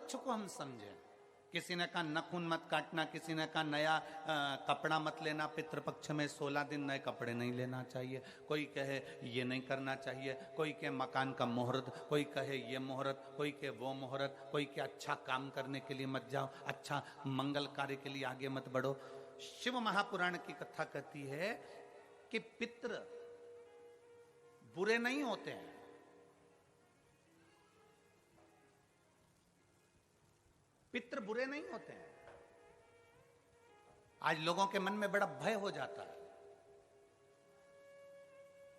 पक्ष को हम समझें। किसी ने कहा नखून मत काटना, किसी ने कहा नया कपड़ा मत लेना, पितृपक्ष में 16 दिन नए कपड़े नहीं लेना चाहिए, कोई कहे ये नहीं करना चाहिए, कोई कहे मकान का मुहूर्त, कोई कहे ये मुहूर्त, कोई कहे वो मुहूर्त, कोई कहे अच्छा काम करने के लिए मत जाओ, अच्छा मंगल कार्य के लिए आगे मत बढ़ो। शिव महापुराण की कथा कहती है कि पितृ बुरे नहीं होते हैं, पितृ बुरे नहीं होते हैं। आज लोगों के मन में बड़ा भय हो जाता है।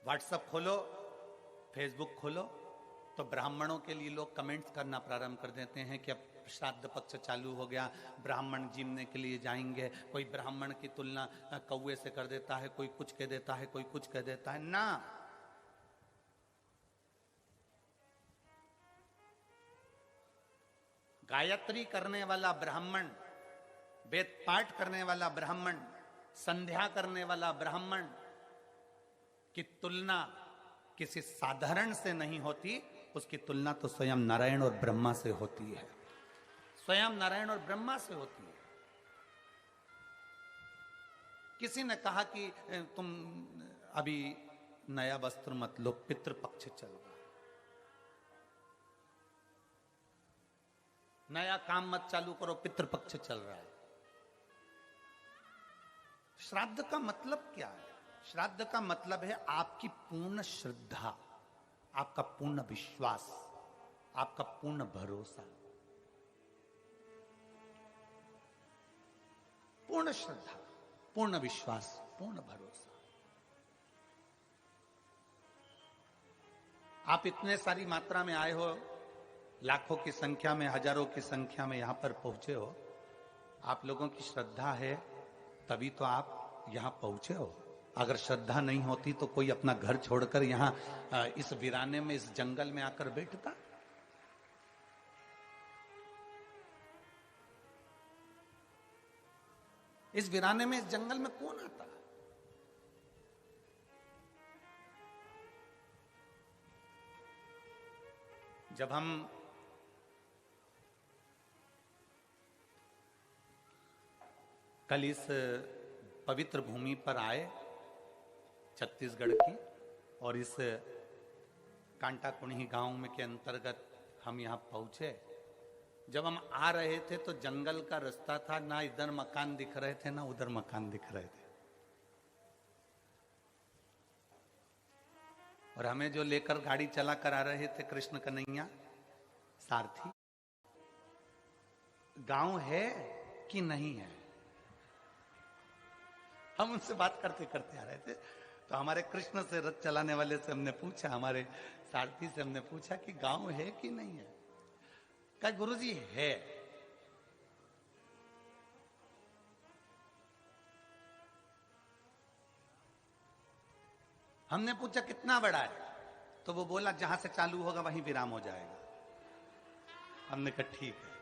व्हाट्सएप खोलो, फेसबुक खोलो, तो ब्राह्मणों के लिए लोग कमेंट्स करना प्रारंभ कर देते हैं कि अब श्राद्ध पक्ष चालू हो गया, ब्राह्मण जीमने के लिए जाएंगे। कोई ब्राह्मण की तुलना कौवे से कर देता है, कोई कुछ कह देता है, कोई कुछ कह देता है। ना, गायत्री करने वाला ब्राह्मण, वेद पाठ करने वाला ब्राह्मण, संध्या करने वाला ब्राह्मण की तुलना किसी साधारण से नहीं होती, उसकी तुलना तो स्वयं नारायण और ब्रह्मा से होती है, स्वयं नारायण और ब्रह्मा से होती है। किसी ने कहा कि तुम अभी नया वस्त्र मत लो, पितृपक्ष चल रहा, नया काम मत चालू करो, पितृपक्ष चल रहा है। श्राद्ध का मतलब क्या है? श्राद्ध का मतलब है आपकी पूर्ण श्रद्धा, आपका पूर्ण विश्वास, आपका पूर्ण भरोसा। पूर्ण श्रद्धा, पूर्ण विश्वास, पूर्ण भरोसा। आप इतने सारी मात्रा में आए हो, लाखों की संख्या में, हजारों की संख्या में यहां पर पहुंचे हो। आप लोगों की श्रद्धा है तभी तो आप यहां पहुंचे हो। अगर श्रद्धा नहीं होती तो कोई अपना घर छोड़कर यहां इस वीराने में, इस जंगल में आकर बैठता? इस वीराने में, इस जंगल में कौन आता? जब हम कल इस पवित्र भूमि पर आए छत्तीसगढ़ की, और इस कांटा कुणी गांव में के अंतर्गत हम यहां पहुंचे, जब हम आ रहे थे तो जंगल का रास्ता था, ना इधर मकान दिख रहे थे ना उधर मकान दिख रहे थे। और हमें जो लेकर गाड़ी चला कर आ रहे थे कृष्ण कन्हैया सारथी, गांव है कि नहीं है, हम उनसे बात करते करते आ रहे थे। तो हमारे कृष्ण से रथ चलाने वाले से हमने पूछा, हमारे सारथी से हमने पूछा कि गांव है कि नहीं है? कहा गुरुजी है। हमने पूछा कितना बड़ा है? तो वो बोला जहां से चालू होगा वहीं विराम हो जाएगा। हमने कहा ठीक है।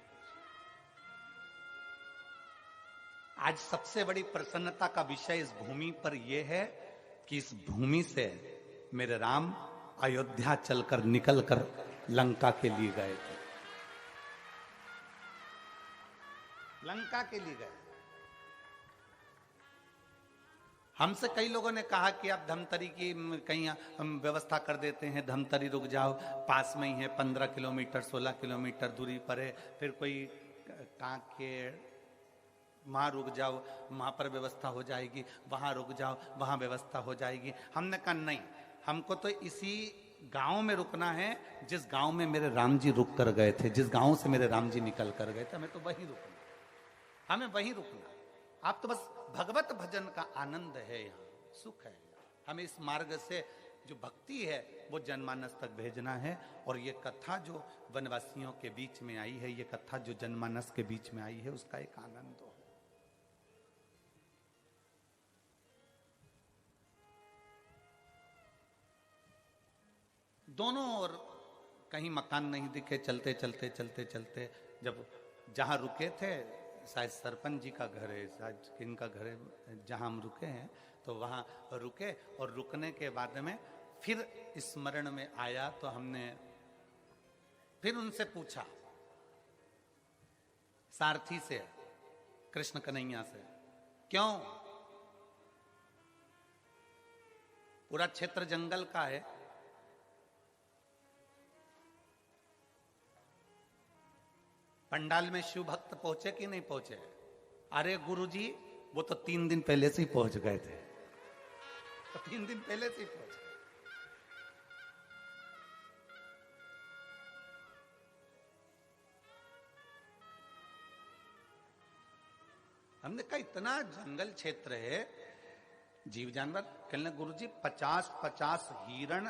आज सबसे बड़ी प्रसन्नता का विषय इस भूमि पर यह है कि इस भूमि से मेरे राम अयोध्या चलकर निकलकर लंका के लिए गए थे, लंका के लिए गए। हमसे कई लोगों ने कहा कि आप धमतरी की कहीं हम व्यवस्था कर देते हैं, धमतरी रुक जाओ, पास में ही है, 15 किलोमीटर 16 किलोमीटर दूरी पर है। फिर कोई कांकेर, वहां रुक जाओ, वहां पर व्यवस्था हो जाएगी, वहां रुक जाओ, वहां व्यवस्था हो जाएगी। हमने कहा नहीं, हमको तो इसी गांव में रुकना है जिस गांव में मेरे राम जी रुक कर गए थे, जिस गांव से मेरे राम जी निकल कर गए थे, हमें तो वहीं रुकना, हमें वहीं रुकना। आप तो बस भगवत भजन का आनंद है, यहाँ सुख है। हमें इस मार्ग से जो भक्ति है वो जनमानस तक भेजना है। और ये कथा जो वनवासियों के बीच में आई है, ये कथा जो जनमानस के बीच में आई है, उसका एक आनंद हो। दोनों ओर कहीं मकान नहीं दिखे, चलते चलते चलते चलते जब जहां रुके थे, शायद सरपंच जी का घर है, शायद किनका घर है, जहां हम रुके हैं, तो वहां रुके। और रुकने के बाद में फिर स्मरण में आया तो हमने फिर उनसे पूछा सारथी से, कृष्ण कन्हैया से। क्यों? पूरा क्षेत्र जंगल का है। पंडाल में शिव भक्त पहुंचे कि नहीं पहुंचे? अरे गुरुजी, वो तो 3 दिन पहले से ही पहुंच गए थे, तो 3 दिन पहले से ही पहुंच गए। हमने कहा इतना जंगल क्षेत्र है, जीव जानवर। कहने गुरुजी 50-50 हिरण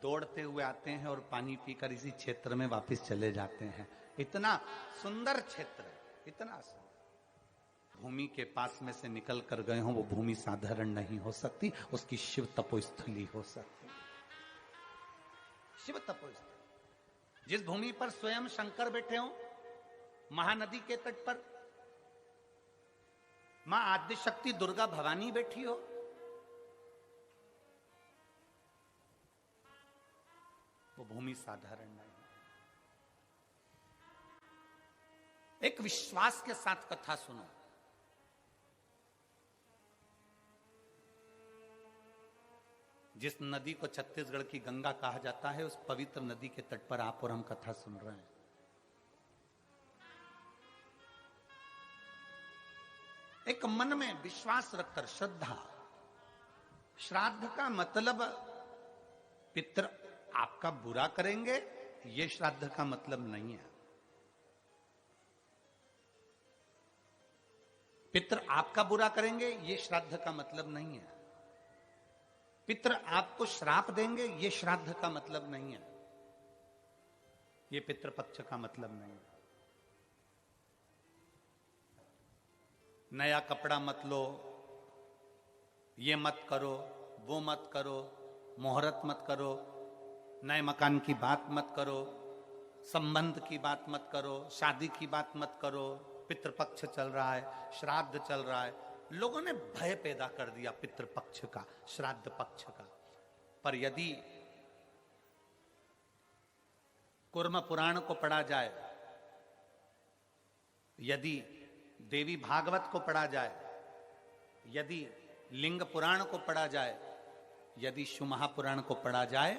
दौड़ते हुए आते हैं और पानी पीकर इसी क्षेत्र में वापस चले जाते हैं। इतना सुंदर क्षेत्र है, इतना सुंदर। भूमि के पास में से निकल कर गए हो, वो भूमि साधारण नहीं हो सकती, उसकी शिव तपोस्थली हो सकती। शिव तपोस्थली, जिस भूमि पर स्वयं शंकर बैठे हो, महानदी के तट पर मां आद्य शक्ति दुर्गा भवानी बैठी हो, वो भूमि साधारण नहीं। एक विश्वास के साथ कथा सुनो। जिस नदी को छत्तीसगढ़ की गंगा कहा जाता है, उस पवित्र नदी के तट पर आप और हम कथा सुन रहे हैं। एक मन में विश्वास रखकर, श्रद्धा। श्राद्ध का मतलब पितर आपका बुरा करेंगे, यह श्राद्ध का मतलब नहीं है। पितर आपका बुरा करेंगे, यह श्राद्ध का मतलब नहीं है। पितर आपको श्राप देंगे, यह श्राद्ध का मतलब नहीं है। यह पितृपक्ष का मतलब नहीं है। नया कपड़ा मत लो, ये मत करो, वो मत करो, मुहूर्त मत करो, नए मकान की बात मत करो, संबंध की बात मत करो, शादी की बात मत करो। पितृपक्ष चल रहा है, श्राद्ध चल रहा है। लोगों ने भय पैदा कर दिया पितृपक्ष का, श्राद्ध पक्ष का। पर यदि कूर्म पुराण को पढ़ा जाए, यदि देवी भागवत को पढ़ा जाए, यदि लिंग पुराण को पढ़ा जाए, यदि शिव महापुराण को पढ़ा जाए,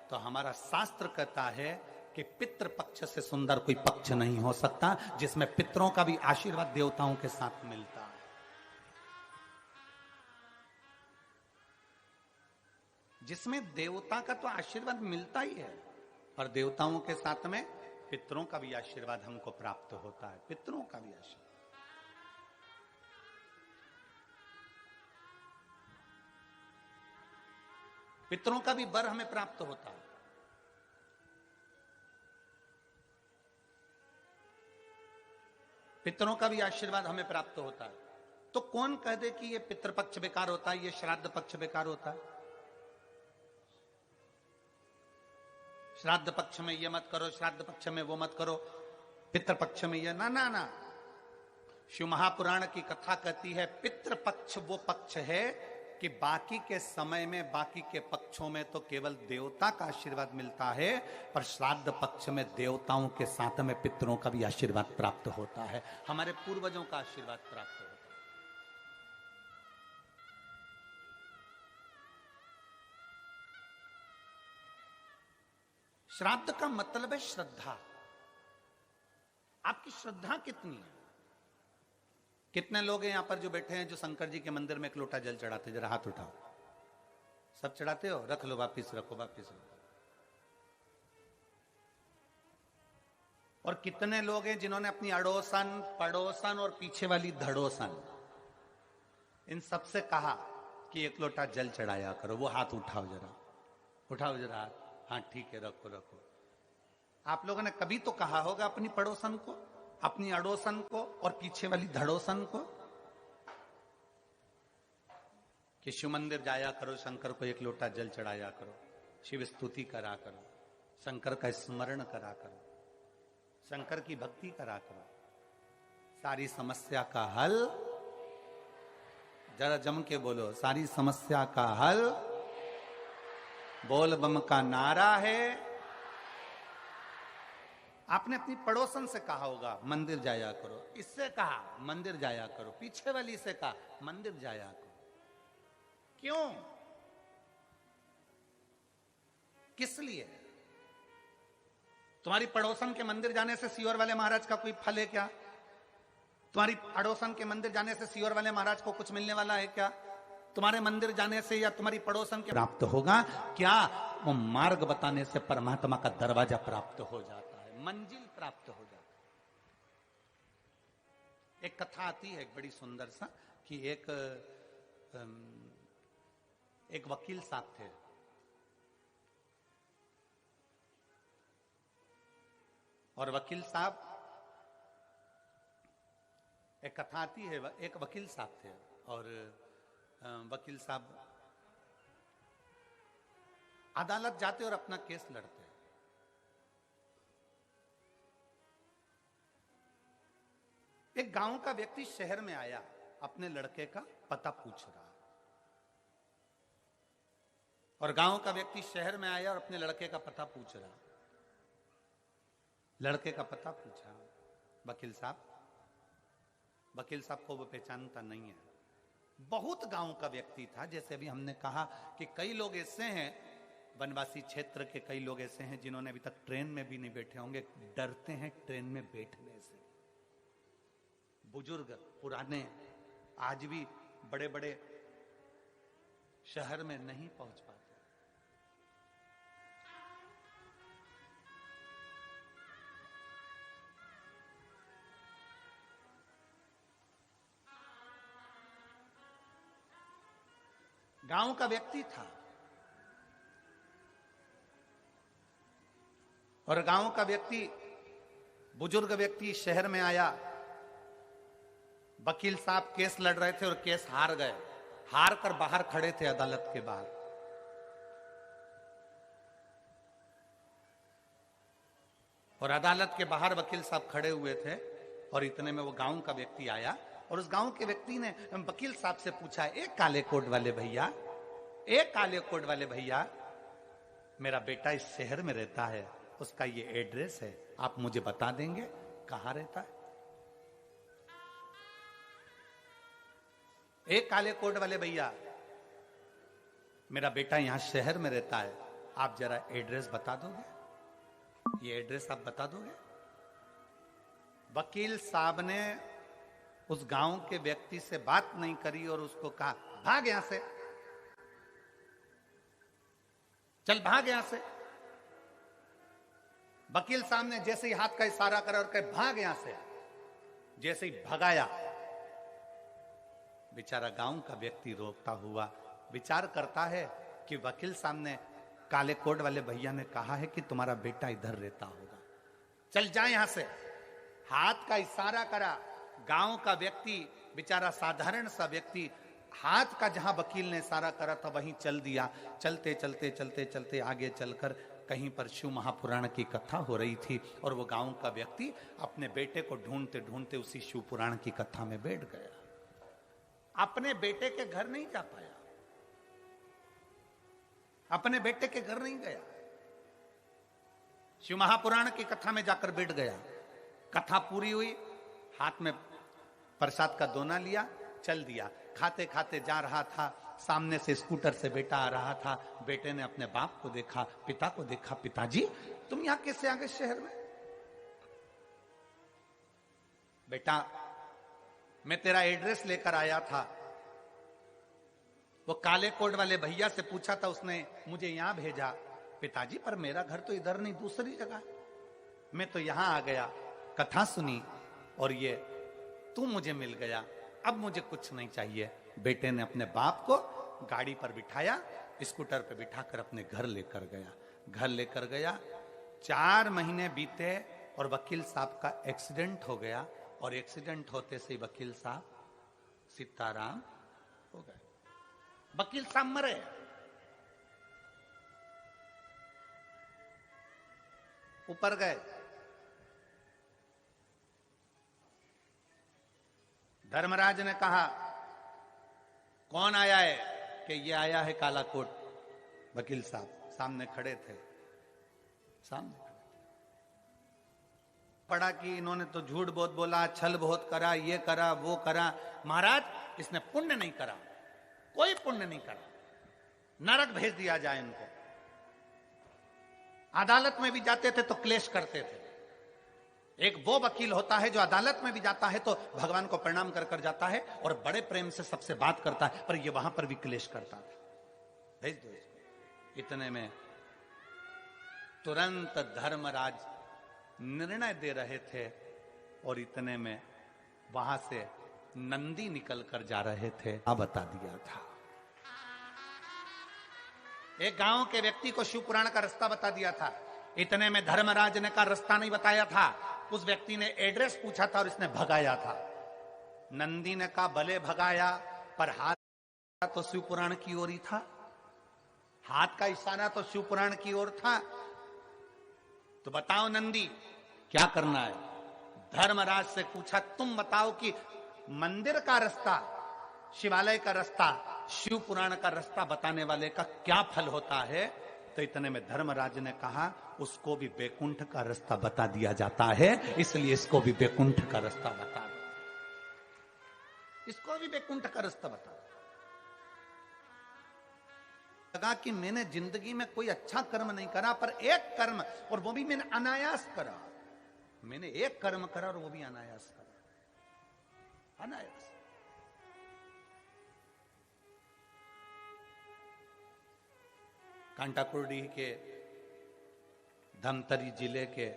तो हमारा शास्त्र कहता है कि पितृ पक्ष से सुंदर कोई पक्ष नहीं हो सकता, जिसमें पितरों का भी आशीर्वाद देवताओं के साथ मिलता है। जिसमें देवता का तो आशीर्वाद मिलता ही है, और देवताओं के साथ में पितरों का भी आशीर्वाद हमको प्राप्त होता है। पितरों का भी आशीर्वाद। पितरों का भी वर हमें प्राप्त होता है। पितरों का भी आशीर्वाद हमें प्राप्त होता है। तो कौन कह दे कि ये पितृपक्ष बेकार होता है, ये श्राद्ध पक्ष बेकार होता है? श्राद्ध पक्ष में ये मत करो, श्राद्ध पक्ष में वो मत करो, पितृपक्ष में ये ना ना ना। शिव महापुराण की कथा कहती है पितृपक्ष वो पक्ष है कि बाकी के समय में, बाकी के पक्षों में तो केवल देवता का आशीर्वाद मिलता है, पर श्राद्ध पक्ष में देवताओं के साथ में पितरों का भी आशीर्वाद प्राप्त होता है, हमारे पूर्वजों का आशीर्वाद प्राप्त होता है। श्राद्ध का मतलब है श्रद्धा। आपकी श्रद्धा कितनी है? कितने लोग हैं यहां पर जो बैठे हैं जो शंकर जी के मंदिर में एक लोटा जल चढ़ाते? जरा हाथ उठाओ। सब चढ़ाते हो? रख लो, वापिस रखो, वापिस रखो। और कितने लोग हैं जिन्होंने अपनी अड़ोसन, पड़ोसन और पीछे वाली धड़ोसन, इन सबसे कहा कि एक लोटा जल चढ़ाया करो? वो हाथ उठाओ जरा, उठाओ जरा हाथ। हाँ ठीक है, रखो रखो। आप लोगों ने कभी तो कहा होगा अपनी पड़ोसन को, अपनी अड़ोसन को और पीछे वाली धड़ोसन को कि शिव मंदिर जाया करो, शंकर को एक लोटा जल चढ़ाया करो, शिव स्तुति करा करो, शंकर का स्मरण करा करो, शंकर की भक्ति करा करो, सारी समस्या का हल। जरा जम के बोलो, सारी समस्या का हल बोल बम का नारा है आपने अपनी पड़ोसन से कहा होगा मंदिर जाया करो, इससे कहा मंदिर जाया करो, पीछे वाली से कहा मंदिर जाया करो। क्यों? किस लिए? तुम्हारी पड़ोसन के मंदिर जाने से सीहोर वाले महाराज का कोई फल है क्या? तुम्हारी पड़ोसन के मंदिर जाने से सीहोर वाले महाराज को कुछ मिलने वाला है क्या? तुम्हारे मंदिर जाने से या तुम्हारी पड़ोसन के प्राप्त होगा क्या? वो मार्ग बताने से परमात्मा का दरवाजा प्राप्त हो जाता है, मंजिल प्राप्त हो जाता है। एक कथा आती है, एक बड़ी सुंदर सा, कि एक वकील साहब थे। और वकील साहब, एक कथा आती है, एक वकील साहब थे और वकील साहब अदालत जाते और अपना केस लड़ते। एक गांव का व्यक्ति शहर में आया, अपने लड़के का पता पूछ रहा। और गांव का व्यक्ति शहर में आया और अपने लड़के का पता पूछ रहा। लड़के का पता पूछा वकील साहब। वकील साहब को वो पहचानता नहीं है। बहुत गांव का व्यक्ति था। जैसे अभी हमने कहा कि कई लोग ऐसे हैं, वनवासी क्षेत्र के कई लोग ऐसे हैं जिन्होंने अभी तक ट्रेन में भी नहीं बैठे होंगे, डरते हैं ट्रेन में बैठने से। बुजुर्ग पुराने आज भी बड़े बड़े शहर में नहीं पहुंच पाते। गांव का व्यक्ति था और गांव का व्यक्ति, बुजुर्ग व्यक्ति शहर में आया। वकील साहब केस लड़ रहे थे और केस हार गए। हार कर बाहर खड़े थे अदालत के बाहर। और अदालत के बाहर वकील साहब खड़े हुए थे और इतने में वो गांव का व्यक्ति आया और उस गांव के व्यक्ति ने वकील साहब से पूछा, एक काले कोट वाले भैया, एक काले कोट वाले भैया, मेरा बेटा इस शहर में रहता है, उसका ये एड्रेस है, आप मुझे बता देंगे कहां रहता है? एक काले कोट वाले भैया, मेरा बेटा यहां शहर में रहता है, आप जरा एड्रेस बता दोगे? ये एड्रेस आप बता दोगे? वकील साहब ने उस गांव के व्यक्ति से बात नहीं करी और उसको कहा, भाग यहां से, चल भाग यहां से। वकील साहब ने जैसे ही हाथ का इशारा करा और कहे भाग यहां से, जैसे ही भगाया, बेचारा गांव का व्यक्ति रोकता हुआ विचार करता है कि वकील साहब ने, काले कोट वाले भैया ने कहा है कि तुम्हारा बेटा इधर रहता होगा, चल जा यहां से। हाथ का इशारा करा। गांव का व्यक्ति, बेचारा साधारण सा व्यक्ति, हाथ का जहां वकील ने इशारा करा था वहीं चल दिया। चलते चलते चलते चलते आगे चलकर कहीं पर शिव महापुराण की कथा हो रही थी और वो गांव का व्यक्ति अपने बेटे को ढूंढते ढूंढते उसी शिव पुराण की कथा में बैठ गया। अपने बेटे के घर नहीं जा पाया, अपने बेटे के घर नहीं गया, शिव महापुराण की कथा में जाकर बैठ गया। कथा पूरी हुई, हाथ में प्रसाद का दोना लिया, चल दिया। खाते खाते जा रहा था, सामने से स्कूटर से बेटा आ रहा था। बेटे ने अपने बाप को देखा, पिता को देखा, पिताजी तुम यहां कैसे आ गए शहर में? बेटा मैं तेरा एड्रेस लेकर आया था, वो काले कोट वाले भैया से पूछा था, उसने मुझे यहां भेजा। पिताजी पर मेरा घर तो इधर नहीं, दूसरी जगह, मैं तो यहां आ गया, कथा सुनी और ये तू मुझे मिल गया, अब मुझे कुछ नहीं चाहिए। बेटे ने अपने बाप को गाड़ी पर बिठाया, स्कूटर पर बिठाकर अपने घर लेकर गया। घर लेकर गया, 4 महीने बीते और वकील साहब का एक्सीडेंट हो गया और एक्सीडेंट होते से वकील साहब सीताराम हो गए। वकील साहब मरे। ऊपर गए, धर्मराज ने कहा कौन आया है? कि ये आया है काला कोट। वकील साहब सामने खड़े थे, सामने खड़े थे। पड़ा कि इन्होंने तो झूठ बहुत बोला, छल बहुत करा, ये करा वो करा। महाराज इसने पुण्य नहीं करा, कोई पुण्य नहीं करा, नरक भेज दिया जाए इनको। अदालत में भी जाते थे तो क्लेश करते थे। एक वो वकील होता है जो अदालत में भी जाता है तो भगवान को प्रणाम कर कर जाता है और बड़े प्रेम से सबसे बात करता है, पर ये वहां पर भी क्लेश करता था। भेज दो इसको। इतने में तुरंत धर्मराज निर्णय दे रहे थे और इतने में वहां से नंदी निकल कर जा रहे थे। बता दिया था, एक गांव के व्यक्ति को शिव पुराण का रास्ता बता दिया था। इतने में धर्मराज ने का रास्ता नहीं बताया था, उस व्यक्ति ने एड्रेस पूछा था और इसने भगाया था। नंदी ने कहा भले भगाया, पर हाथ तो शिव पुराण की ओर ही था, हाथ का इशारा तो शिव पुराण की ओर था। तो बताओ नंदी क्या करना है? धर्मराज से पूछा तुम बताओ कि मंदिर का रास्ता, शिवालय का रास्ता, शिव पुराण का रास्ता बताने वाले का क्या फल होता है? तो इतने में धर्मराज ने कहा उसको भी बैकुंठ का रास्ता बता दिया जाता है, इसलिए इसको भी बैकुंठ का रास्ता बता दो, इसको भी बैकुंठ का रास्ता बता दो। लगा कि मैंने जिंदगी में कोई अच्छा कर्म नहीं करा, पर एक कर्म, और वो भी मैंने अनायास करा। मैंने एक कर्म करा और वो भी अनायास करा, अनायास। कांटाकुर्डी के धमतरी जिले के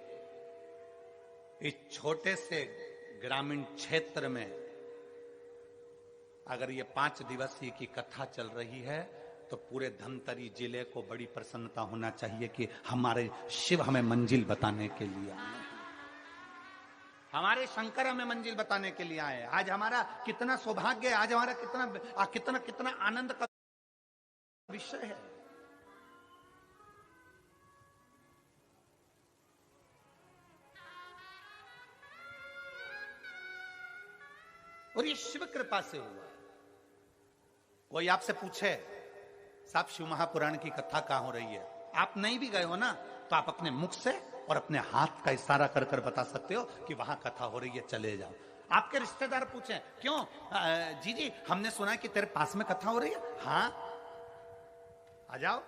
इस छोटे से ग्रामीण क्षेत्र में अगर ये 5 दिवसीय की कथा चल रही है तो पूरे धमतरी जिले को बड़ी प्रसन्नता होना चाहिए कि हमारे शिव हमें मंजिल बताने के लिए आए, हमारे शंकर हमें मंजिल बताने के लिए आए। आज हमारा कितना सौभाग्य है, आज हमारा कितना कितना कितना आनंद का विषय है। और ये शिव कृपा से हुआ। कोई आपसे पूछे साहब शिव महापुराण की कथा कहां हो रही है, आप नहीं भी गए हो ना, तो आप अपने मुख से और अपने हाथ का इशारा कर कर बता सकते हो कि वहां कथा हो रही है, चले जाओ। आपके रिश्तेदार पूछे क्यों जी हमने सुना कि तेरे पास में कथा हो रही है, हाँ आ जाओ।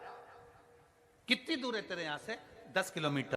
कितनी दूर है तेरे यहां से? 10 किलोमीटर।